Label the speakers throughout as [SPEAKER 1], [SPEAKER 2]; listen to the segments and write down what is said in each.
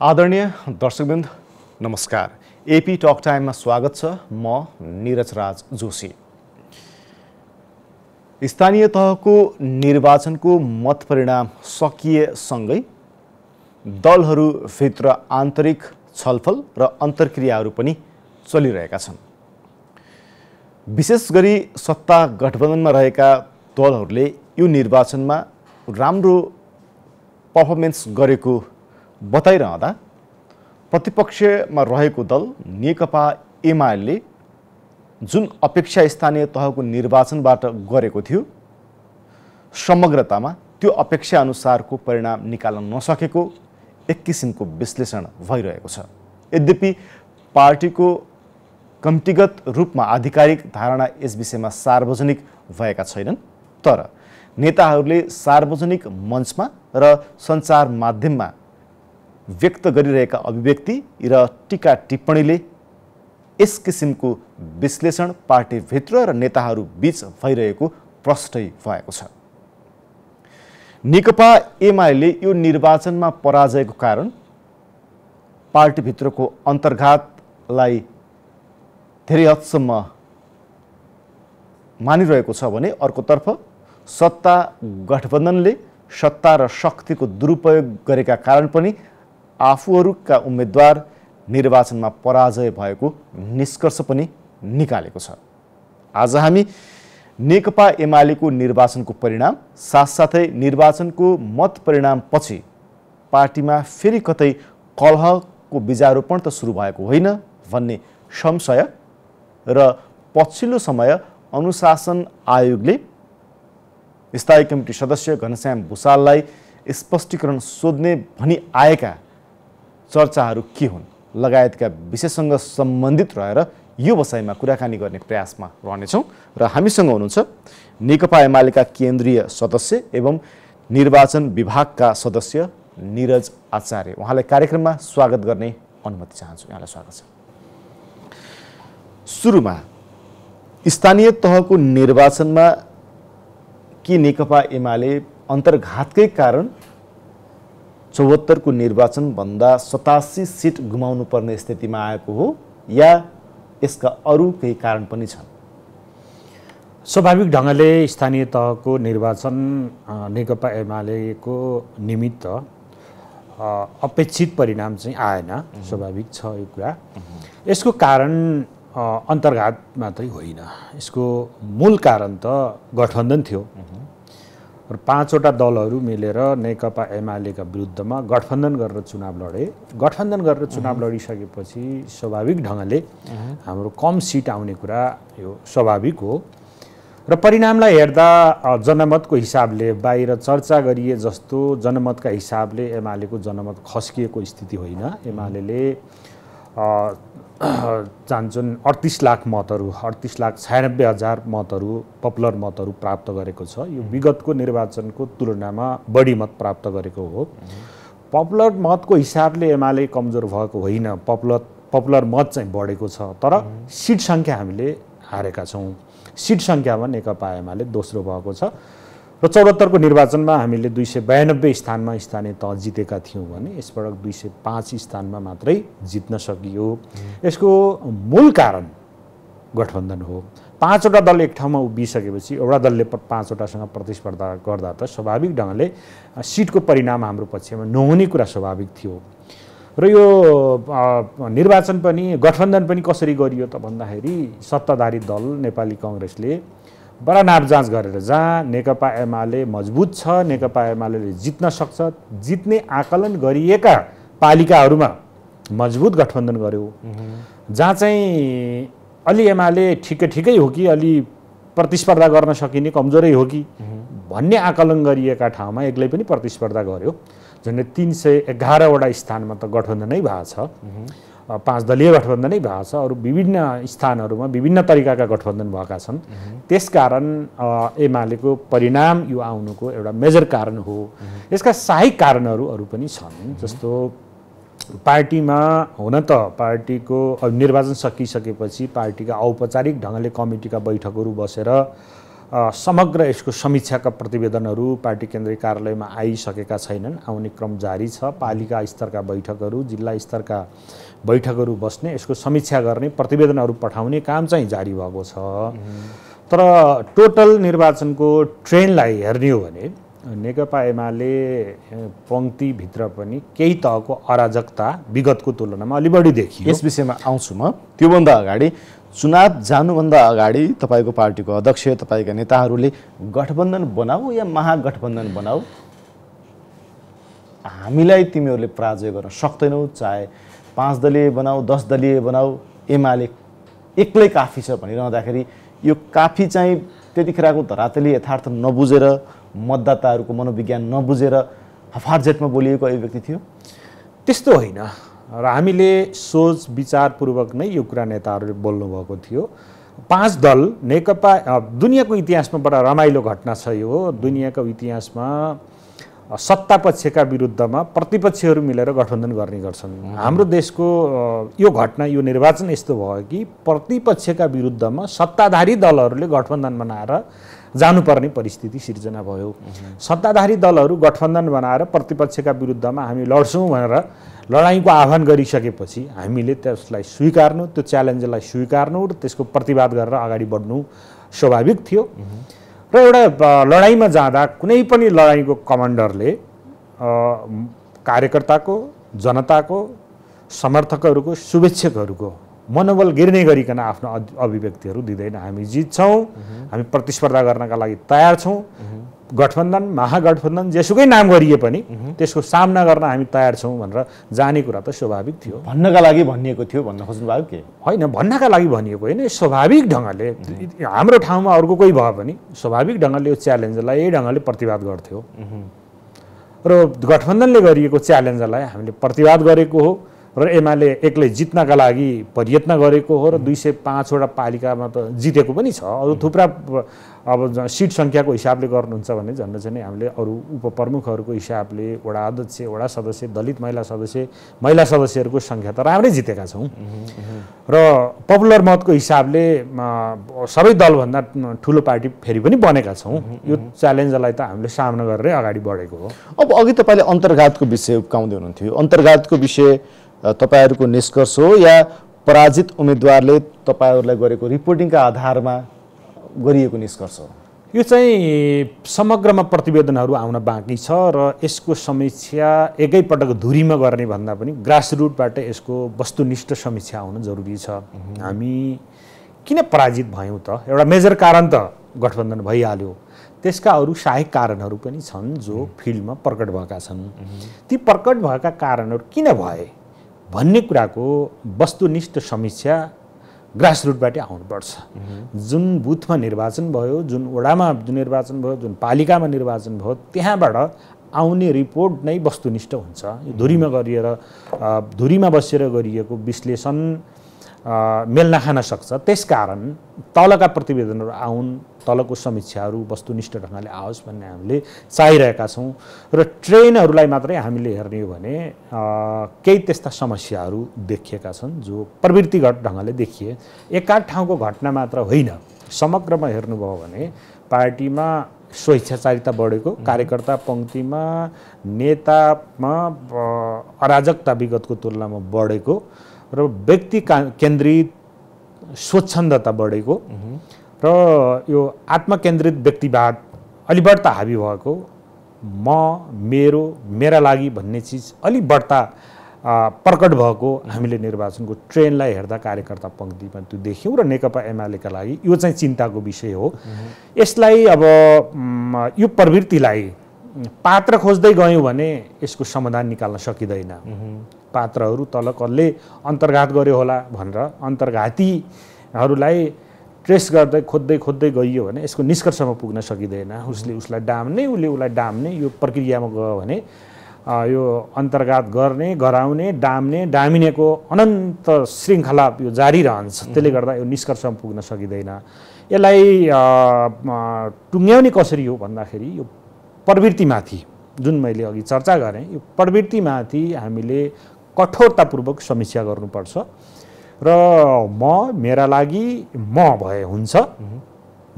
[SPEAKER 1] आदरणीय दर्शकवृन्द नमस्कार। AP talk टाइममा स्वागत छ। म नीरज राज जोशी। स्थानीय तहको निर्वाचनको मत परिणाम सकिएसँगै दलहरूभित्र आन्तरिक छलफल र अन्तर्क्रियाहरू पनि चलिरहेका छन्। विशेष गरी सत्ता गठबन्धनमा रहेका दलहरूले यो निर्वाचनमा राम्रो पर्फर्मेन्स गरेको बताइरहँदा प्रतिपक्षमा रहेको दल नेकपा एमाले जुन अपेक्षा स्थानीय तहको निर्वाचनबाट गरेको थियो समग्रतामा त्यो अपेक्षा अनुसारको परिणाम निकाल्न नसकेको एक किसिमको विश्लेषण भइरहेको छ। यद्यपि पार्टीको कमिटीगत रूपमा आधिकारिक धारणा यस विषयमा सार्वजनिक भएका छैनन्, तर नेताहरूले सार्वजनिक मञ्चमा र सञ्चार माध्यममा व्यक्त गरिरहेका अभिव्यक्ति र टीका टिप्पणीले यस किसिमको विश्लेषण पार्टीभित्र र नेताहरू बीच भइरहेको प्रष्टै भएको छ। नेकपा एमाले यो निर्वाचनमा पराजयको कारण पार्टीभित्रको अन्तर्घातलाई धेरै हदसम्म मानिरहेको छ भने अर्कोतर्फ सत्ता गठबन्धनले सत्ता र शक्तिको दुरुपयोग गरेका कारण पनि आफूहरूका उम्मेदवार निर्वाचनमा पराजय भएको निष्कर्ष पनि निकालेको छ। आज हामी नेकपा एमालेको निर्वाचनको परिणाम साथसाथै निर्वाचनको मत परिणामपछि पार्टीमा फेरि कतै कलहको बीजारोपण त सुरु भएको होइन भन्ने संशय र पछिल्लो समय अनुशासन आयोगले स्थायी कमिटी सदस्य घनश्याम भुसाललाई स्पष्टीकरण सोध्ने भनी आएका चर्चाहरू के हुन् लगायतका विषयसँग सम्बन्धित रहेर यो बसाइमा कुराकानी गर्ने प्रयासमा रहनेछौँ र हामीसँग हुनुहुन्छ नेकपा एमालेका केन्द्रीय सदस्य एवं निर्वाचन विभागका सदस्य नीरज आचार्य। उहाँलाई कार्यक्रममा स्वागत गर्ने अनुमति चाहन्छु। यहाँलाई स्वागत छ। सुरुमा स्थानीय तहको निर्वाचनमा के नेकपा एमाले अन्तर्घातकै कारण 74 को निर्वाचन भन्दा 87 सिट गुमाउनु पर्ने स्थितिमा आएको हो या यसका अरू केही कारण पनि छन्?
[SPEAKER 2] स्वाभाविक ढङ्गले स्थानीय तहको निर्वाचन नेकपा एमालेको निमित्त अपेक्षित परिणाम चाहिँ आएन। स्वाभाविक छ यो कुरा। यसको कारण अन्तर्घात मात्रै होइन, यसको मूल कारण त गठबन्धन थियो र 5 वटा दलहरू मिलेर नेकपा एमालेका विरुद्धमा गठबन्धन गरेर चुनाव लडे। गठबन्धन गरेर चुनाव लडिसकेपछि स्वाभाविक ढङ्गले हाम्रो कम सिट आउने कुरा यो स्वाभाविक हो र परिणामलाई हेर्दा जनमतको हिसाबले बाहिर चर्चा गरिए जस्तो जनमतका हिसाबले एमालेको जनमत खस्किएको स्थिति होइन। एमालेले चाहन्छन् 38 लाख मतहरू 38,96,000 मतहरू पपुलर मतहरू प्राप्त गरेको छ। यो विगतको निर्वाचनको तुलनामा बढी मत प्राप्त गरेको हो। पपुलर मतको हिसाबले एमाले कमजोर भएको होइन, पपुलर मत चाहिँ बढेको छ, तर सिट सङ्ख्या हामीले हारेका छौँ। सिट सङ्ख्यामा नेकपा एमाले दोस्रो भएको छ र 74 को निर्वाचनमा हामीले 292 स्थानमा स्थानीय तह जितेका थियौँ भने यसपटक 205 स्थानमा मात्रै जित्न सकियो। यसको मूल कारण गठबन्धन हो। 5 वटा दल एक ठाउँमा उभिसकेपछि एउटा दलले 5 वटासँग प्रतिस्पर्धा गर्दा त स्वाभाविक ढङ्गले सिटको परिणाम हाम्रो पक्षमा नहुने कुरा स्वाभाविक थियो। र यो निर्वाचन पनि गठबन्धन पनि कसरी गरियो त भन्दाखेरि सत्ताधारी दल नेपाली कांग्रेसले बडा नापजाँच गरेर जहाँ नेकपा एमाले मजबुत छ, नेकपा एमाले जित्न सक्छ, जित्ने आकलन गरिएका पालिकाहरूमा मजबुत गठबन्धन गर्यो। जहाँ चाहिँ अलि एमाले ठिकै हो कि अलि प्रतिस्पर्धा गर्न सकिने कमजोरै हो कि भन्ने आकलन गरिएका ठाउँमा एक्लै पनि प्रतिस्पर्धा गर्यो। झन्डै 311 वटा स्थानमा त गठबन्धनै भएको छ। 5 दलीय गठबन्धनै भएको छ। अरू विभिन्न स्थानहरूमा विभिन्न तरिकाका गठबन्धन भएका छन्। त्यसकारण एमालेको परिणाम यो आउनुको एउटा मेजर कारण हो। यसका सहायक कारणहरू अरू पनि छन्। जस्तो पार्टीमा हुन त पार्टीको निर्वाचन सकिसकेपछि पार्टीका औपचारिक ढङ्गले कमिटीका बैठकहरू बसेर समग्र यसको समीक्षाका प्रतिवेदनहरू पार्टी केन्द्रीय कार्यालयमा आइसकेका छैनन्, आउने क्रम जारी छ। पालिका स्तरका बैठकहरू, जिल्ला स्तरका बैठकहरू बस्ने, यसको समीक्षा गर्ने, प्रतिवेदनहरू पठाउने काम चाहिँ जारी भएको छ। तर टोटल निर्वाचनको ट्रेन्डलाई हेर्ने हो भने नेकपा एमाले पङ्क्तिभित्र पनि केही तहको अराजकता विगतको तुलनामा अलि बढी देखियो।
[SPEAKER 1] यस विषयमा आउँछु म। त्योभन्दा अगाडि चुनाव जानुभन्दा अगाडि तपाईँको पार्टीको अध्यक्ष, तपाईँका नेताहरूले गठबन्धन बनाऊ या महागठबन्धन बनाऊ, हामीलाई तिमीहरूले पराजय गर्न सक्दैनौ, चाहे 5 दलीय बनाऊ 10 दलीय बनाऊ, एमाले एक्लै काफी छ भनिरहँदाखेरि यो काफी चाहिँ त्यतिखेरको धरातली यथार्थ नबुझेर, मतदाताहरूको मनोविज्ञान नबुझेर हफारजेटमा बोलिएको अभिव्यक्ति थियो?
[SPEAKER 2] त्यस्तो होइन र हामीले सोच विचारपूर्वक नै यो कुरा नेताहरूले बोल्नुभएको थियो। 5 दल नेकपा दुनियाँको इतिहासमा बडा रमाइलो घटना छ यो। दुनियाँको इतिहासमा सत्ता पक्षका विरुद्धमा प्रतिपक्षहरू मिलेर गठबन्धन गर्ने गर्छन्। हाम्रो देशको यो घटना, यो निर्वाचन यस्तो भयो कि प्रतिपक्षका विरुद्धमा सत्ताधारी दलहरूले गठबन्धन बनाएर जानुपर्ने परिस्थिति सिर्जना भयो। सत्ताधारी दलहरू गठबन्धन बनाएर प्रतिपक्षका विरुद्धमा हामी लड्छौँ भनेर लडाइँको आह्वान गरिसकेपछि हामीले त्यसलाई स्वीकार्नु, त्यो च्यालेन्जलाई स्वीकार्नु र त्यसको प्रतिवाद गरेर अगाडि बढ्नु स्वाभाविक थियो। र एउटा लडाइँमा जाँदा कुनै पनि लडाइँको कमान्डरले कार्यकर्ताको, जनताको, समर्थकहरूको, शुभेच्छकहरूको मनोबल गिर्ने गरिकन आफ्नो अभिव्यक्तिहरू दिँदैन। हामी जित्छौँ, हामी प्रतिस्पर्धा गर्नका लागि तयार छौँ, गठबन्धन महागठबन्धन जेसुकै नाम गरिए पनि त्यसको सामना गर्न हामी तयार छौँ भनेर जाने कुरा त स्वाभाविक थियो।
[SPEAKER 1] भन्नका लागि भनिएको थियो भन्न खोज्नुभयो के?
[SPEAKER 2] होइन, भन्नका लागि भनिएको होइन, स्वाभाविक ढङ्गले हाम्रो ठाउँमा अर्को कोही भए पनि स्वाभाविक ढङ्गले यो च्यालेन्जलाई यही ढङ्गले प्रतिवाद गर्थ्यो र गठबन्धनले गरिएको च्यालेन्जलाई हामीले प्रतिवाद गरेको हो र एमाले एक्लै जित्नका लागि प्रयत्न गरेको हो र 205 वटा पालिकामा त जितेको पनि छ। अरू थुप्रा अब सिट सङ्ख्याको हिसाबले गर्नुहुन्छ भने झन् झन् हामीले अरू उपप्रमुखहरूको हिसाबले वडा अध्यक्ष, वडा सदस्य, दलित महिला सदस्यहरूको सङ्ख्या त राम्रै जितेका छौँ र पपुलर मतको हिसाबले सबै दलभन्दा ठुलो पार्टी फेरि पनि बनेका छौँ। यो च्यालेन्जलाई त हामीले सामना गरेरै अगाडि बढेको हो।
[SPEAKER 1] अब अघि तपाईँले अन्तर्घातको विषय उब्काउँदै हुनुहुन्थ्यो। अन्तर्घातको विषय तपाईँहरूको निष्कर्ष हो या पराजित उम्मेदवारले तपाईँहरूलाई गरेको रिपोर्टिङका आधारमा गरिएको निष्कर्ष हो?
[SPEAKER 2] यो चाहिँ समग्रमा प्रतिवेदनहरू आउन बाँकी छ र यसको समीक्षा एकैपटक धुरीमा गर्ने भन्दा पनि ग्रासरुटबाट यसको वस्तुनिष्ठ समीक्षा आउन जरुरी छ। हामी किन पराजित भयौँ त? एउटा मेजर कारण त गठबन्धन भइहाल्यो, त्यसका अरू सहायक कारणहरू पनि छन् जो फिल्डमा प्रकट भएका छन्। ती प्रकट भएका कारणहरू किन भए भन्ने कुराको वस्तुनिष्ठ समीक्षा ग्रासरुटबाटै आउनुपर्छ। जुन बुथमा निर्वाचन भयो, जुन वडामा निर्वाचन भयो, जुन पालिकामा निर्वाचन भयो, त्यहाँबाट आउने रिपोर्ट नै वस्तुनिष्ठ हुन्छ। यो धुरीमा बसेर गरिएको विश्लेषण मेल नखान सक्छ। त्यसकारण तलका प्रतिवेदनहरू आउन्, तलको समीक्षाहरू वस्तुनिष्ठ ढङ्गले आओस् भन्ने हामीले चाहिरहेका छौँ र ट्रेनहरूलाई मात्रै हामीले हेर्ने हो भने केही त्यस्ता समस्याहरू देखिएका छन् जो प्रवृत्तिगत ढङ्गले देखिए। एकाध ठाउँको घटना मात्र होइन, समग्रमा हेर्नुभयो भने पार्टीमा स्वेच्छाचारिता बढेको, कार्यकर्ता पङ्क्तिमा नेतामा अराजकता विगतको तुलनामा बढेको र व्यक्ति केन्द्रित स्वच्छन्दता बढेको र यो आत्मकेन्द्रित व्यक्तिवाद अलि बढ्ता हाबी भएको, मेरा लागि भन्ने चिज अलि बढ्ता प्रकट भएको हामीले निर्वाचनको ट्रेन्डलाई हेर्दा कार्यकर्ता पङ्क्तिमा त्यो देख्यौँ र नेकपा एमालेका लागि यो चाहिँ चिन्ताको विषय हो। यसलाई अब यो प्रवृत्तिलाई पात्र खोज्दै गयौँ भने यसको समाधान निकाल्न सकिँदैन। पात्रहरू तल कसले अन्तर्घात गर्यो होला भनेर अन्तर्घातीहरूलाई ट्रेस गर्दै खोज्दै गइयो भने यसको निष्कर्षमा पुग्न सकिँदैन। उसले उसलाई डाम्ने, उसले उसलाई डाम्ने, यो प्रक्रियामा गयो भने यो अन्तर्घात गर्ने, गराउने, डामिनेको अनन्त श्रृङ्खला यो जारी रहन्छ। त्यसले गर्दा यो निष्कर्षमा पुग्न सकिँदैन। यसलाई टुङ्ग्याउने कसरी हो भन्दाखेरि यो प्रवृत्तिमाथि जुन मैले अघि चर्चा गरेँ, यो प्रवृत्तिमाथि हामीले कठोरतापूर्वक समीक्षा गर्नुपर्छ र मेरा लागि भए हुन्छ,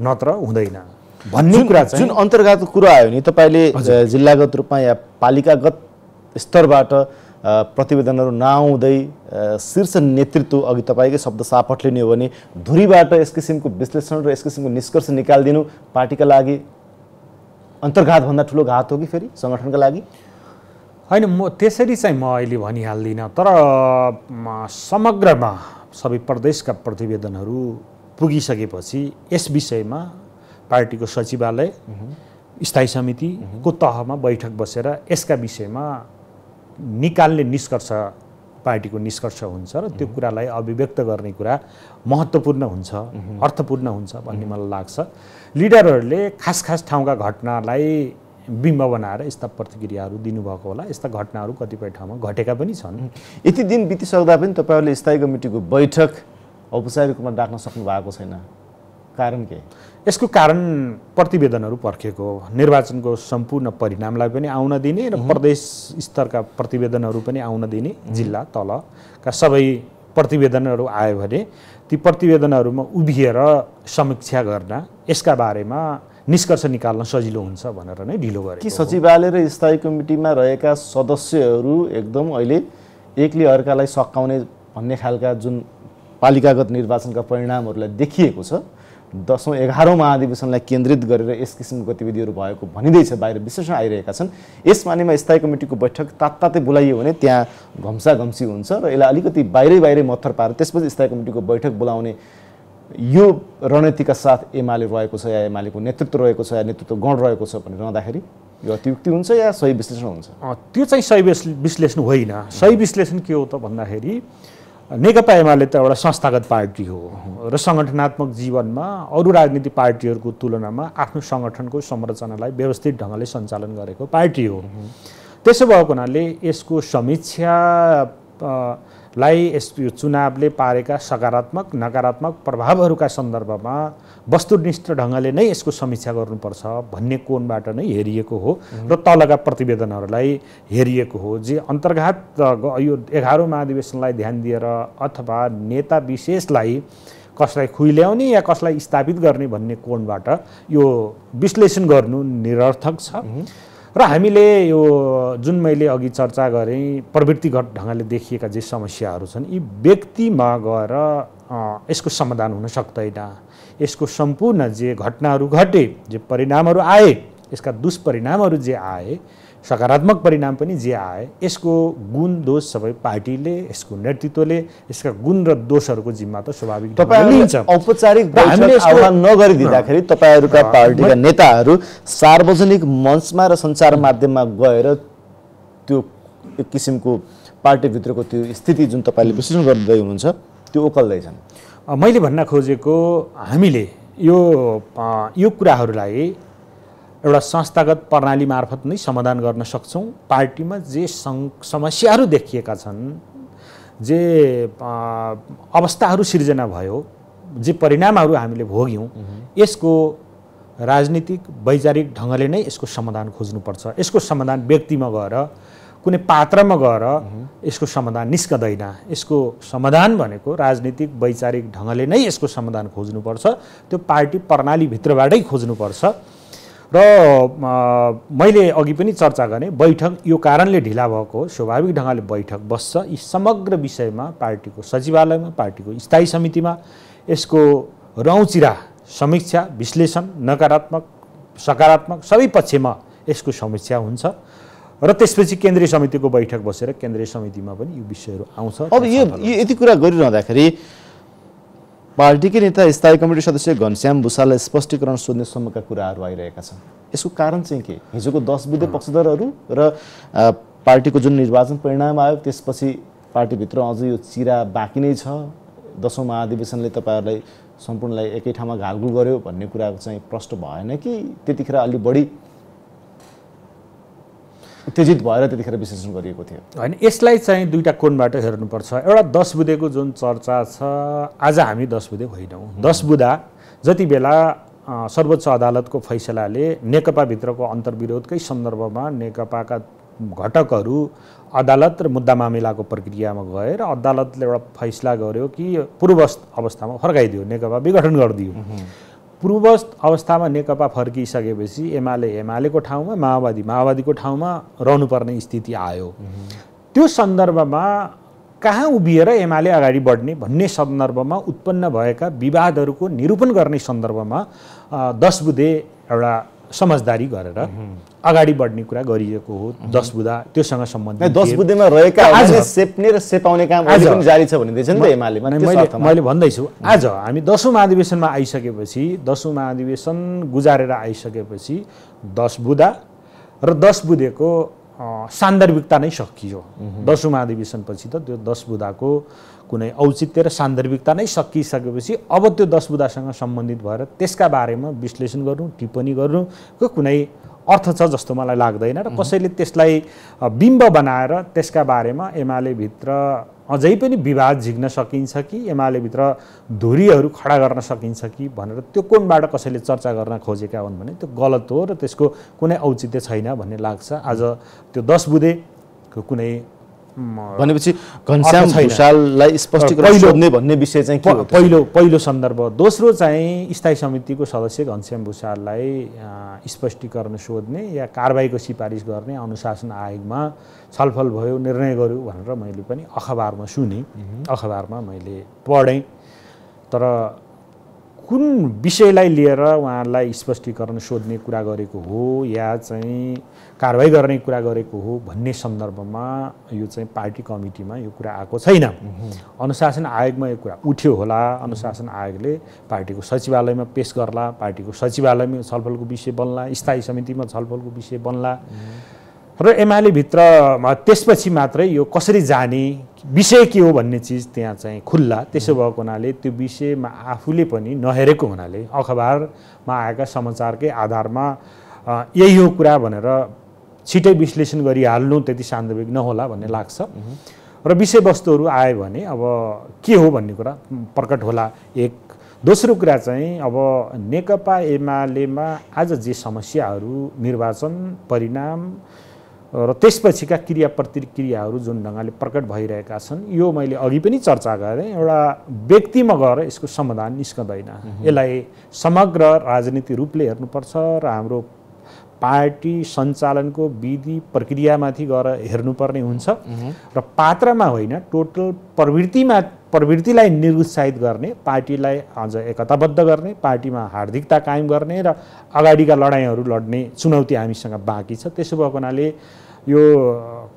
[SPEAKER 2] नत्र हुँदैन। भन्ने कुरा चाहिँ
[SPEAKER 1] जुन अन्तर्गतको कुरा आयो नि, तपाईँले जिल्लागत रूपमा या पालिकागत स्तरबाट प्रतिवेदनहरू नआउँदै शीर्ष नेतृत्व, अघि तपाईँकै शब्द सापटले नि हो भने धुरीबाट यस किसिमको विश्लेषण र यस किसिमको निष्कर्ष निकालिदिनु पार्टीका लागि अन्तर्घातभन्दा ठुलो घात हो कि फेरि सङ्गठनका लागि?
[SPEAKER 2] होइन, म त्यसरी चाहिँ म अहिले भनिहाल्दिनँ, तर समग्रमा सबै प्रदेशका प्रतिवेदनहरू पुगिसकेपछि यस विषयमा पार्टीको सचिवालय, स्थायी समितिको तहमा बैठक बसेर यसका विषयमा निकाल्ने निष्कर्ष पार्टीको निष्कर्ष हुन्छ र त्यो कुरालाई अभिव्यक्त गर्ने कुरा महत्त्वपूर्ण हुन्छ, अर्थपूर्ण हुन्छ भन्ने मलाई लाग्छ। लिडरहरूले खास खास ठाउँका घटनालाई बिम्ब बनाएर यस्ता प्रतिक्रियाहरू दिनुभएको होला। यस्ता घटनाहरू कतिपय ठाउँमा घटेका पनि छन्।
[SPEAKER 1] यति दिन बितिसक्दा पनि तपाईँहरूले स्थायी कमिटीको बैठक औपचारिक रूपमा डाक्न सक्नु भएको छैन, कारण के?
[SPEAKER 2] यसको कारण प्रतिवेदनहरू पर्खेको, निर्वाचनको सम्पूर्ण परिणामलाई पनि आउन दिने र प्रदेश स्तरका प्रतिवेदनहरू पनि आउन दिने, जिल्ला तलका सबै प्रतिवेदनहरू आयो भने ती प्रतिवेदनहरूमा उभिएर समीक्षा गर्न, यसका बारेमा निष्कर्ष निकाल्न सजिलो हुन्छ भनेर नै ढिलो गरेको।
[SPEAKER 1] कि सचिवालय र स्थायी कमिटीमा रहेका सदस्यहरू एकदम अहिले एकले अर्कालाई सकाउने भन्ने खालका जुन पालिकागत निर्वाचनका परिणामहरूलाई देखिएको छ, 10औं 11औं महाधिवेशनलाई केन्द्रित गरेर यस किसिमको गतिविधिहरू भएको भनिँदैछ, बाहिर विश्लेषण आइरहेका छन्। यस मानेमा स्थायी कमिटीको बैठक तात्तातै बोलाइयो भने त्यहाँ घम्साघम्सी हुन्छ र यसलाई अलिकति बाहिरै मत्थर पारेर त्यसपछि स्थायी कमिटीको बैठक बोलाउने यो रणनीतिका साथ एमाले रहेको छ या एमालेको नेतृत्व रहेको छ या नेतृत्व गण रहेको छ भनेर रहँदाखेरि यो अतियुक्ति हुन्छ या सही विश्लेषण हुन्छ?
[SPEAKER 2] त्यो चाहिँ सही विश्लेषण होइन। सही विश्लेषण के हो त भन्दाखेरि नेकपा एमाले त एउटा संस्थागत पार्टी हो र सङ्गठनात्मक जीवनमा अरू राजनीतिक पार्टीहरूको तुलनामा आफ्नो सङ्गठनको संरचनालाई व्यवस्थित ढङ्गले सञ्चालन गरेको पार्टी हो। त्यसो भएको हुनाले यसको समीक्षा यो चुनावले पारेका सकारात्मक नकारात्मक प्रभावहरूका सन्दर्भमा वस्तुनिष्ठ ढङ्गले नै यसको समीक्षा गर्नुपर्छ भन्ने कोणबाट नै हेरिएको हो र तलका प्रतिवेदनहरूलाई हेरिएको हो। जे अन्तर्घात यो 11औं महाधिवेशनलाई ध्यान दिएर अथवा नेता विशेषलाई कसलाई खुइल्याउने या कसलाई स्थापित गर्ने भन्ने कोणबाट यो विश्लेषण गर्नु निरर्थक छ। र हामीले यो जुन मैले अघि चर्चा गरेँ प्रवृत्तिगत ढङ्गले देखिएका जे समस्याहरू छन्, यी व्यक्तिमा गएर यसको समाधान हुन सक्दैन। यसको सम्पूर्ण जे घटनाहरू घटे, जे परिणामहरू आए, यसका दुष्परिणामहरू जे आए, सकारात्मक परिणाम पनि जे आए, यसको गुण दोष सबै पार्टीले, यसको नेतृत्वले यसका गुण र दोषहरूको जिम्मा त स्वाभाविक
[SPEAKER 1] लिन्छ। औपचारिक बैठक आह्वान नगरिदिँदाखेरि तपाईँहरूका पार्टीका नेताहरू सार्वजनिक मञ्चमा र सञ्चार माध्यममा गएर त्यो एक किसिमको पार्टीभित्रको त्यो स्थिति जुन तपाईँले विश्लेषण गर्दै हुनुहुन्छ त्यो ओकल्दैछन्।
[SPEAKER 2] मैले भन्न खोजेको हामीले यो कुराहरूलाई एउटा संस्थागत प्रणाली मार्फत नै समाधान गर्न सक्छौँ। पार्टीमा जे समस्याहरू देखिएका छन्, जे अवस्थाहरू सिर्जना भयो, जे परिणामहरू हामीले भोग्यौँ, यसको राजनीतिक वैचारिक ढङ्गले नै यसको समाधान खोज्नुपर्छ। यसको समाधान व्यक्तिमा गएर, कुनै पात्रमा गएर यसको समाधान निस्कँदैन। यसको समाधान भनेको राजनीतिक वैचारिक ढङ्गले नै यसको समाधान खोज्नुपर्छ। त्यो पार्टी प्रणालीभित्रबाटै खोज्नुपर्छ। र मैले अघि पनि चर्चा गरेँ, बैठक यो कारणले ढिला भएको हो। स्वाभाविक ढङ्गले बैठक बस्छ। यी समग्र विषयमा पार्टीको सचिवालयमा, पार्टीको स्थायी समितिमा यसको रौँचिरा समीक्षा, विश्लेषण, नकारात्मक सकारात्मक सबै पक्षमा यसको समीक्षा हुन्छ र त्यसपछि केन्द्रीय समितिको बैठक बसेर केन्द्रीय समितिमा पनि यो विषयहरू आउँछ।
[SPEAKER 1] अब यो यति कुरा गरिरहँदाखेरि पार्टीकै नेता स्थायी कमिटी सदस्य घनश्याम भूषाललाई स्पष्टीकरण सोध्ने सम्मका कुराहरू आइरहेका छन्। यसको कारण चाहिँ के? हिजोको 10 बुँदे पक्षधरहरू र पार्टीको जुन निर्वाचन परिणाम आयो त्यसपछि पार्टीभित्र अझ यो चिरा बाँकी नै छ। 10औं महाधिवेशनले तपाईँहरूलाई सम्पूर्णलाई एकै ठाउँमा घालगुल गर्यो भन्ने कुरा चाहिँ प्रष्ट भएन कि त्यतिखेर अलि बढी उत्तेजित भएर त्यतिखेर विश्लेषण गरिएको थियो?
[SPEAKER 2] होइन, यसलाई चाहिँ दुईटा कोणबाट हेर्नुपर्छ। एउटा 10 बुँदेको जुन चर्चा छ, आज हामी 10 बुँदे होइनौँ। 10 बुँदा जति बेला सर्वोच्च अदालतको फैसलाले नेकपाभित्रको अन्तर्विरोधकै सन्दर्भमा नेकपाका घटकहरू अदालत र मुद्दा मामिलाको प्रक्रियामा गए र अदालतले एउटा फैसला गर्यो कि पूर्व अवस्थामा फर्काइदियो, नेकपा विघटन गरिदियो। पूर्व अवस्थामा नेकपा फर्किसकेपछि एमालेको ठाउँमा माओवादीको ठाउँमा रहनुपर्ने स्थिति आयो। त्यो सन्दर्भमा कहाँ उभिएर एमाले अगाडि बढ्ने भन्ने सन्दर्भमा उत्पन्न भएका विवादहरूको निरूपण गर्ने सन्दर्भमा 10 बुँदे एउटा समझदारी गरेर अगाडि बढ्ने कुरा गरिएको हो। 10 बुँदा त्योसँग सम्बन्धित
[SPEAKER 1] 10 बुँदेमा रहेका सेप्ने र सेपाउने काम अहिले पनि जारी छ भन्दैछ नि त एमालेमा।
[SPEAKER 2] मैले भन्दैछु आज हामी 10औं महाधिवेशनमा आइसकेपछि 10औं महाधिवेशन गुजारेर आइसकेपछि 10 बुँदा र 10 बुँदेको सान्दर्भिकता नै सकियो। 10औं महाधिवेशनपछि त त्यो 10 बुँदाको कुनै औचित्य र सान्दर्भिकता नै सकिसकेपछि अब त्यो 10 बुँदासँग सम्बन्धित भएर त्यसका बारेमा विश्लेषण गर्नु टिप्पणी गर्नुको कुनै अर्थ छ जस्तो मलाई लाग्दैन र कसैले त्यसलाई बिम्ब बनाएर त्यसका बारेमा एमाले भित्र अझै पनि विवाद झिक्न सकिन्छ कि एमाले भित्र धुरीहरू खडा गर्न सकिन्छ कि भनेर त्यो कोणबाट कसैले चर्चा गर्न खोजेका हुन् भने त्यो गलत हो र त्यसको कुनै औचित्य छैन भन्ने लाग्छ। आज त्यो 10 बुँदेको कुनै
[SPEAKER 1] भनेपछि घनश्याम भुषाललाई स्पष्टीकरण सोध्ने भन्ने विषय चाहिँ के हो?
[SPEAKER 2] पहिलो सन्दर्भ। दोस्रो चाहिँ स्थायी समितिको सदस्य घनश्याम भुषाललाई स्पष्टीकरण सोध्ने या कारबाहीको सिफारिस गर्ने अनुशासन आयोगमा छलफल भयो, निर्णय गर्यो भनेर मैले पनि अखबारमा सुने, अखबारमा मैले पढेँ। तर कुन विषयलाई लिएर उहाँलाई स्पष्टीकरण सोध्ने कुरा गरेको हो या चाहिँ कारबाही गर्ने कुरा गरेको हो भन्ने सन्दर्भमा यो चाहिँ पार्टी कमिटीमा यो कुरा आएको छैन। अनुशासन आयोगमा यो कुरा उठ्यो होला, अनुशासन आयोगले पार्टीको सचिवालयमा पेश गर्ला, पार्टीको सचिवालयमा छलफलको विषय बन्ला, स्थायी समितिमा छलफलको विषय बन्ला र एमाले भित्रमा त्यसपछि मात्रै यो कसरी जाने, विषय के हो भन्ने चिज त्यहाँ चाहिँ खुल्ला। त्यसो भएको हुनाले त्यो विषयमा आफूले पनि नहेरेको हुनाले अखबारमा आएका समाचारकै आधारमा यही हो कुरा भनेर छिटै विश्लेषण गरिहाल्नु त्यति सान्दर्भिक नहोला भन्ने लाग्छ र विषयवस्तुहरू आयो भने अब के हो भन्ने कुरा प्रकट होला। एक दोस्रो कुरा चाहिँ अब नेकपा एमालेमा आज जे समस्याहरू, निर्वाचन परिणाम र त्यसपछिका क्रिया प्रतिक्रियाहरू जुन ढङ्गले प्रकट भइरहेका छन्, यो मैले अघि पनि चर्चा गरेँ। एउटा व्यक्तिमा गएर यसको समाधान निस्कँदैन, यसलाई समग्र राजनीतिक रूपले हेर्नुपर्छ र हाम्रो पार्टी सञ्चालनको विधि प्रक्रियामाथि गएर हेर्नुपर्ने हुन्छ र पात्रमा होइन, टोटल प्रवृत्तिलाई निरुत्साहित गर्ने, पार्टीलाई अझ एकताबद्ध गर्ने, पार्टीमा हार्दिकता कायम गर्ने र अगाडिका लडाइँहरू लड्ने चुनौती हामीसँग बाँकी छ। त्यसो भएको हुनाले यो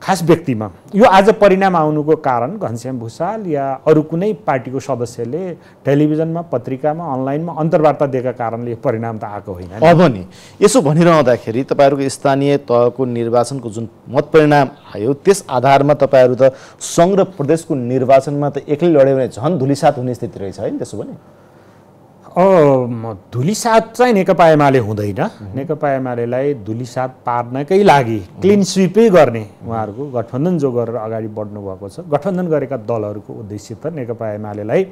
[SPEAKER 2] खास व्यक्तिमा यो आज परिणाम आउनुको कारण घनश्याम भुषाल या अरू कुनै पार्टीको सदस्यले टेलिभिजनमा, पत्रिकामा, अनलाइनमा अन्तर्वार्ता दिएका कारणले यो परिणाम त आएको होइन।
[SPEAKER 1] अब नि यसो भनिरहँदाखेरि तपाईँहरूको स्थानीय तहको निर्वाचनको जुन मत परिणाम आयो त्यस आधारमा तपाईँहरू त सङ्घ र प्रदेशको निर्वाचनमा त एक्लै लड्यो भने झन् धुलिसात हुने स्थिति रहेछ है त्यसो भने?
[SPEAKER 2] धुलिसात चाहिँ नेकपा एमाले हुँदैन। नेकपा एमालेलाई धुलिसात पार्नकै लागि क्लिन स्विपै गर्ने उहाँहरूको गठबन्धन जो गरेर अगाडि बढ्नु भएको छ, गठबन्धन गरेका दलहरूको उद्देश्य त नेकपा एमालेलाई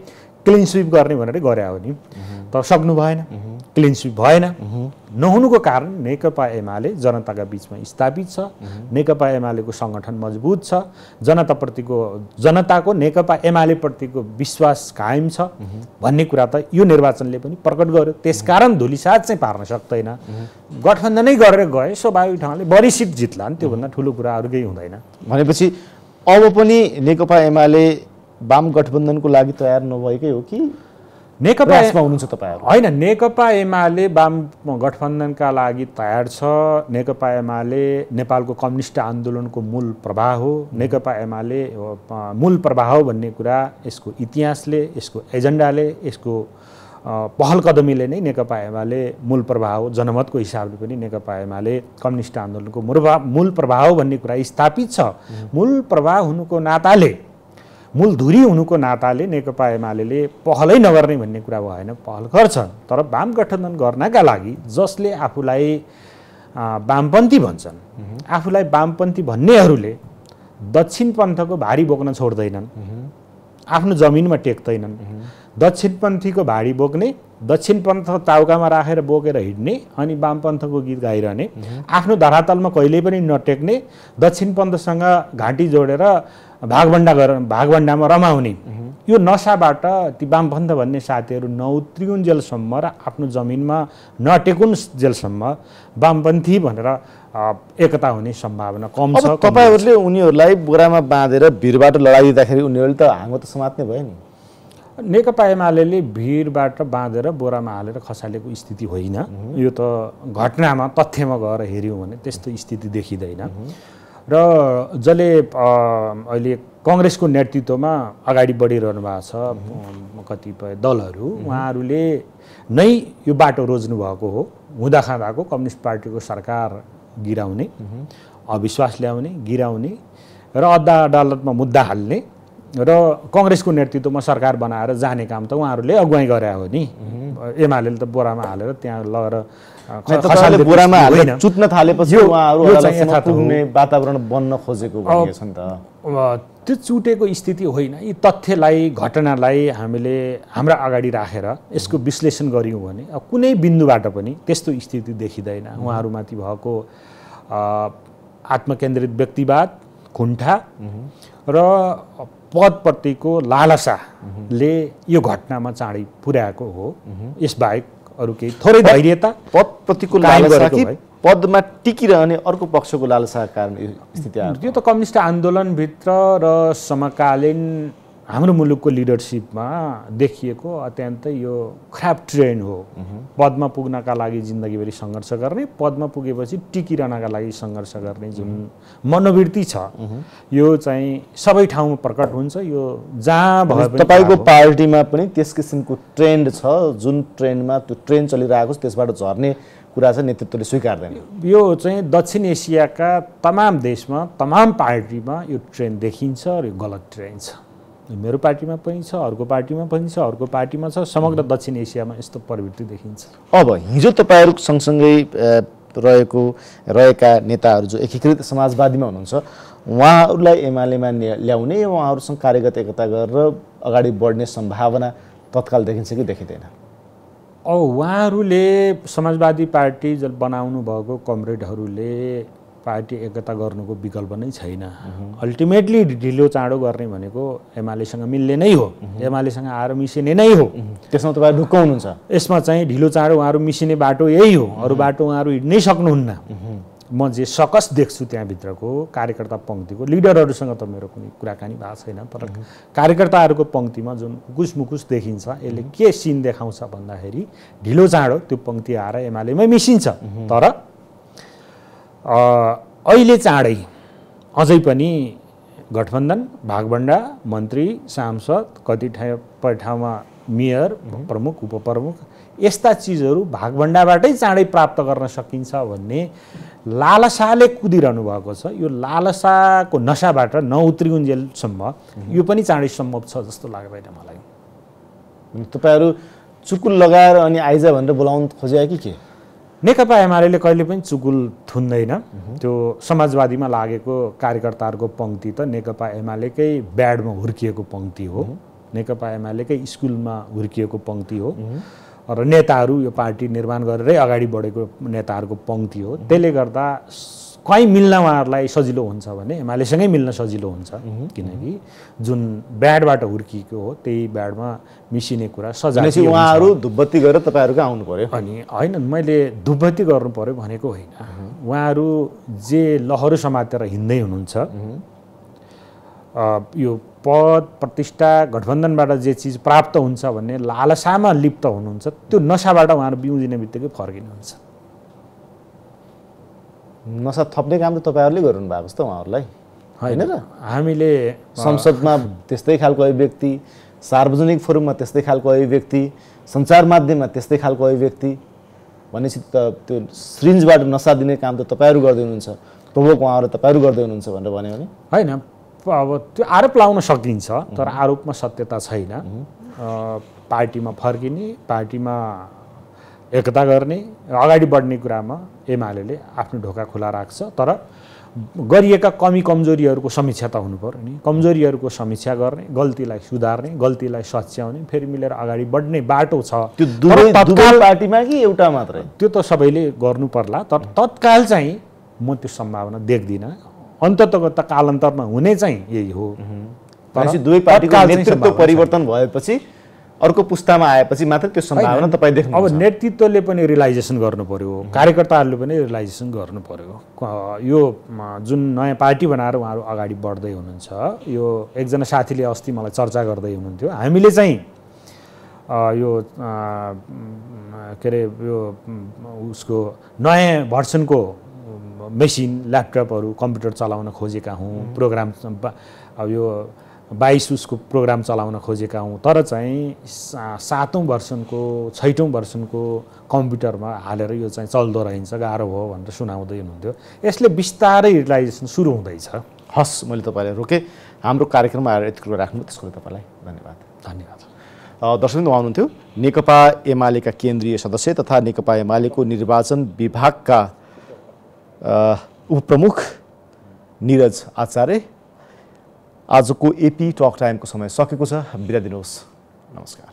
[SPEAKER 2] क्लिन स्विप गर्ने भनेर गरे हो नि, तर सक्नु भएन, क्लिन स्विप भएन। नहुनुको कारण नेकपा एमाले जनताका बिचमा स्थापित छ, नेकपा एमालेको सङ्गठन मजबुत छ, जनताको नेकपा एमाले प्रतिको विश्वास कायम छ भन्ने कुरा त यो निर्वाचनले पनि प्रकट गर्यो। त्यसकारण धुलिसात चाहिँ पार्न सक्दैन। गठबन्धनै गरेर गए स्वाभाविक ढङ्गले बढी सिट जित्ला नि, त्योभन्दा ठुलो कुरा अरू केही हुँदैन।
[SPEAKER 1] भनेपछि अब पनि नेकपा एमाले वाम गठबन्धनको लागि तयार नभएकै हो कि नेकपामा हुनुहुन्छ तपाईँहरू?
[SPEAKER 2] होइन, नेकपा एमाले वाम गठबन्धनका लागि तयार छ। नेकपा एमाले नेपालको कम्युनिस्ट आन्दोलनको मूल प्रवाह हो। नेकपा एमाले मूल प्रवाह हो भन्ने कुरा यसको इतिहासले, यसको एजेन्डाले, यसको पहल कदमीले नै नेकपा एमाले मूल प्रवाह हो। जनमतको हिसाबले पनि नेकपा एमाले कम्युनिस्ट आन्दोलनको मूल प्रवाह हो भन्ने कुरा स्थापित छ। मूल प्रवाह हुनुको नाताले, मूल धुरी हुनुको नाताले नेकपा एमाले पहलै नगर्ने भन्ने कुरा भएन, पहल गर्छ। तर वाम गठबन्धन गर्नका लागि जसले आफूलाई वामपन्थी भन्छन्, आफूलाई वामपन्थी भन्नेहरूले दक्षिण पन्थको भारी बोक्न छोड्दैनन्, आफ्नो जमिनमा टेक्दैनन्। दक्षिणपन्थीको भारी बोक्ने दक्षिणपन्थ टाउकामा राखेर बोकेर हिँड्ने अनि वामपन्थको गीत गाइरहने, आफ्नो धरातलमा कहिल्यै पनि नटेक्ने, दक्षिणपन्थसँग घाँटी जोडेर भागभण्डामा रमाउने, यो नसाबाट ती वामपन्थ भन्ने साथीहरू नउत्रिउन्जेलसम्म र आफ्नो जमिनमा नटेकुन्जेलसम्म वामपन्थी भनेर एकता हुने सम्भावना कम छ।
[SPEAKER 1] तपाईहरूले उनीहरूलाई बोरामा बाँधेर भिरबाट लडाइदिँदाखेरि उनीहरूले त हाँगो त समात्ने भयो नि।
[SPEAKER 2] नेकपा एमाले भिरबाट बाँधेर बोरामा हालेर खसालेको स्थिति होइन। यो त घटनामा तथ्यमा गएर हेऱ्यौँ भने त्यस्तो स्थिति देखिँदैन। र जसले अहिले कङ्ग्रेसको नेतृत्वमा अगाडि बढिरहनु भएको छ कतिपय दलहरू, उहाँहरूले नै यो बाटो रोज्नु भएको हो। हुँदा खाँदाको कम्युनिस्ट पार्टीको सरकार गिराउने, अविश्वास ल्याउने, गिराउने र अदालतमा मुद्दा हाल्ने र कङ्ग्रेसको नेतृत्वमा सरकार बनाएर जाने काम त उहाँहरूले अगुवाई गरे हो नि। एमाले त बोरामा हालेर त्यहाँ लगेर
[SPEAKER 1] बोरामा हालेर चुत्न थालेपछि उहाँहरू पुग्ने वातावरण बन्न खोजेको भनिएको छ नि त।
[SPEAKER 2] त्यो चुटेको स्थिति होइन। यी तथ्यलाई, घटनालाई हामीले हाम्रा अगाडि राखेर यसको विश्लेषण गऱ्यौँ भने कुनै बिन्दुबाट पनि त्यस्तो स्थिति देखिँदैन। उहाँहरूमाथि भएको आत्मकेन्द्रित व्यक्तिवाद, खुन्ठा र पदप्रतिको लालसाले यो घटनामा चाँडै पुर्याएको हो। यसबाहेक अरू केही थोरै धैर्यता,
[SPEAKER 1] पदप्रतिको लालसा कि पदमा टिकिरहने अर्को पक्षको लालसाका कारण यो स्थिति आयो।
[SPEAKER 2] यो त कम्युनिस्ट आन्दोलनभित्र र समकालीन हाम्रो मुलुकको लिडरसिपमा देखिएको अत्यन्तै यो खराब ट्रेन्ड हो। पदमा पुग्नका लागि जिन्दगीभरि सङ्घर्ष गर्ने, पदमा पुगेपछि टिकिरहनका लागि सङ्घर्ष गर्ने जुन मनोवृत्ति छ यो चाहिँ सबै ठाउँमा प्रकट हुन्छ। यो जहाँ भए पनि
[SPEAKER 1] तपाईँको पार्टीमा पनि त्यस किसिमको ट्रेन्ड छ, जुन ट्रेन्डमा त्यो ट्रेन्ड चलिरहेको छ त्यसबाट झर्ने कुरा चाहिँ नेतृत्वले स्वीकार्दैन।
[SPEAKER 2] यो चाहिँ दक्षिण एसियाका तमाम देशमा, तमाम पार्टीमा यो ट्रेन्ड देखिन्छ र यो गलत ट्रेन्ड छ। मेरो पार्टीमा पनि छ, अर्को पार्टीमा पनि छ, अर्को पार्टीमा छ, समग्र दक्षिण एसियामा यस्तो प्रवृत्ति देखिन्छ।
[SPEAKER 1] अब हिजो तपाईँहरू सँगसँगै रहेका नेताहरू जो एकीकृत समाजवादीमा हुनुहुन्छ, उहाँहरूलाई एमालेमा ल्याउने, उहाँहरूसँग कार्यगत एकता गरेर अगाडि बढ्ने सम्भावना तत्काल देखिन्छ कि देखिँदैन?
[SPEAKER 2] उहाँहरूले समाजवादी पार्टी बनाउनु भएको कमरेडहरूले पार्टी एकता गर्नुको विकल्प नै छैन। अल्टिमेटली ढिलो चाँडो गर्ने भनेको एमालेसँग मिल्ने नै हो, एमालेसँग आएर मिसिने नै हो।
[SPEAKER 1] त्यसमा तपाईँ ढुक्क हुनुहुन्छ?
[SPEAKER 2] यसमा चाहिँ ढिलो चाँडो उहाँहरू मिसिने बाटो यही हो, अरू बाटो उहाँहरू हिँड्नै सक्नुहुन्न। म जे सकस देख्छु त्यहाँभित्रको कार्यकर्ता पङ्क्तिको, लिडरहरूसँग त मेरो कुनै कुराकानी भएको छैन, तर कार्यकर्ताहरूको पङ्क्तिमा जुन उकुस देखिन्छ यसले के सिन देखाउँछ भन्दाखेरि ढिलो चाँडो त्यो पङ्क्ति आएर एमालेमै मिसिन्छ। तर अहिले चाँडै अझै पनि गठबन्धन, भागभण्डा, मन्त्री, सांसद, कतिपय ठाउँमा मेयर, प्रमुख, उपप्रमुख यस्ता चिजहरू भागभण्डाबाटै चाँडै प्राप्त गर्न सकिन्छ भन्ने लालसाले कुदिरहनु भएको छ। यो लालसाको नसाबाट नउत्रिउन्जेलसम्म यो पनि चाँडै सम्भव छ जस्तो लाग्दैन मलाई।
[SPEAKER 1] तपाईँहरू चुकुल लगाएर अनि आइज भनेर बोलाउन खोजे कि के?
[SPEAKER 2] नेकपा एमाले कहिले पनि चुकुल थुन्दैन। त्यो समाजवादीमा लागेको कार्यकर्ताहरूको पङ्क्ति त नेकपा एमालेकै ब्याडमा हुर्किएको पङ्क्ति हो, नेकपा एमालेकै स्कुलमा हुर्किएको पङ्क्ति हो र नेताहरू यो पार्टी निर्माण गरेरै अगाडि बढेको नेताहरूको पङ्क्ति हो। त्यसले गर्दा कहीँ मिल्न उहाँहरूलाई सजिलो हुन्छ भने एमालेसँगै मिल्न सजिलो हुन्छ, किनकि जुन ब्याडबाट हुर्किएको हो त्यही ब्याडमा मिसिने कुरा सजाय।
[SPEAKER 1] उहाँहरू धुपबत्ती गरेर तपाईँहरूको आउनु पर्यो?
[SPEAKER 2] अनि होइन, मैले धुपबत्ती गर्नु पर्यो भनेको होइन। उहाँहरू जे लहरो समातेर हिँड्दै हुनुहुन्छ, यो पद प्रतिष्ठा गठबन्धनबाट जे चिज प्राप्त हुन्छ भन्ने लालसामा लिप्त हुनुहुन्छ, त्यो नसाबाट उहाँहरू बिउजिने बित्तिकै फर्किनुहुन्छ।
[SPEAKER 1] नसा थप्ने काम त तपाईँहरूले गर्नु भएको छ त उहाँहरूलाई, होइन र?
[SPEAKER 2] हामीले
[SPEAKER 1] संसदमा त्यस्तै खालको अभिव्यक्ति, सार्वजनिक फोरममा त्यस्तै खालको अभिव्यक्ति, सञ्चार माध्यममा त्यस्तै खालको अभिव्यक्ति भनेपछि त त्यो सिरिन्जबाट नसा दिने काम त तपाईँहरू गर्दै हुनुहुन्छ, प्रभोक उहाँहरू तपाईँहरू गर्दै हुनुहुन्छ भनेर भन्यो भने
[SPEAKER 2] होइन। अब त्यो आरोप लाउन सकिन्छ, तर आरोपमा सत्यता छैन। पार्टीमा फर्किने, पार्टीमा एकता गर्ने, अगाडि बढ्ने कुरामा एमाले आफ्नो ढोका खुला राख्छ, तर गरिएका कमी कमजोरीहरूको समीक्षा त हुनु पर्यो नि। कमजोरीहरूको समीक्षा गर्ने, गल्तीलाई सुधार्ने, गल्तीलाई सच्याउने, फेरि मिलेर अगाडि बढ्ने बाटो छ।
[SPEAKER 1] त्यो दुवै पार्टीमा कि एउटा मात्रै? त्यो
[SPEAKER 2] त सबैले गर्नु पर्ला, तर तत्काल चाहिँ म त्यो सम्भावना देख्दिनँ। अन्ततगत कालान्तरमा हुने चाहिँ यही हो।
[SPEAKER 1] तर दुवै पार्टीको नेतृत्व परिवर्तन भएपछि अर्को पुस्तामा आएपछि मात्र त्यो सम्भावना तपाईँ देख्नुहुन्छ?
[SPEAKER 2] अब नेतृत्वले पनि रियलाइजेसन गर्नु पर्यो, कार्यकर्ताहरूले पनि रियलाइजेसन गर्नु पर्यो। यो जुन नयाँ पार्टी बनाएर उहाँहरू अगाडि बढ्दै हुनुहुन्छ, यो एकजना साथीले अस्ति मलाई चर्चा गर्दै हुनुहुन्थ्यो, हामीले चाहिँ यो के अरे यो उसको नयाँ भर्सनको मेसिन, ल्यापटपहरू, कम्प्युटर चलाउन खोजेका हौँ, प्रोग्राम अब यो 22 उसको प्रोग्राम चलाउन खोजेका हौँ, तर चाहिँ 7औं भर्सनको 6औं भर्सनको कम्प्युटरमा हालेर यो चाहिँ चल्दो रहन्छ, गाह्रो हो भनेर सुनाउँदै हुनुहुन्थ्यो। यसले बिस्तारै रियलाइजेसन सुरु हुँदैछ।
[SPEAKER 1] हस्, मैले तपाईँलाई रोकेँ। हाम्रो कार्यक्रममा आएर यति कुरा राख्नु, त्यसको लागि तपाईँलाई धन्यवाद।
[SPEAKER 2] धन्यवाद।
[SPEAKER 1] दर्शकवृन्द, उहाँ हुनुहुन्थ्यो नेकपा एमालेका केन्द्रीय सदस्य तथा नेकपा एमालेको निर्वाचन विभागका उपप्रमुख निरज आचार्य। आजको एपी टक टाइमको समय सकेको छ। बिदा दिनुहोस्। नमस्कार।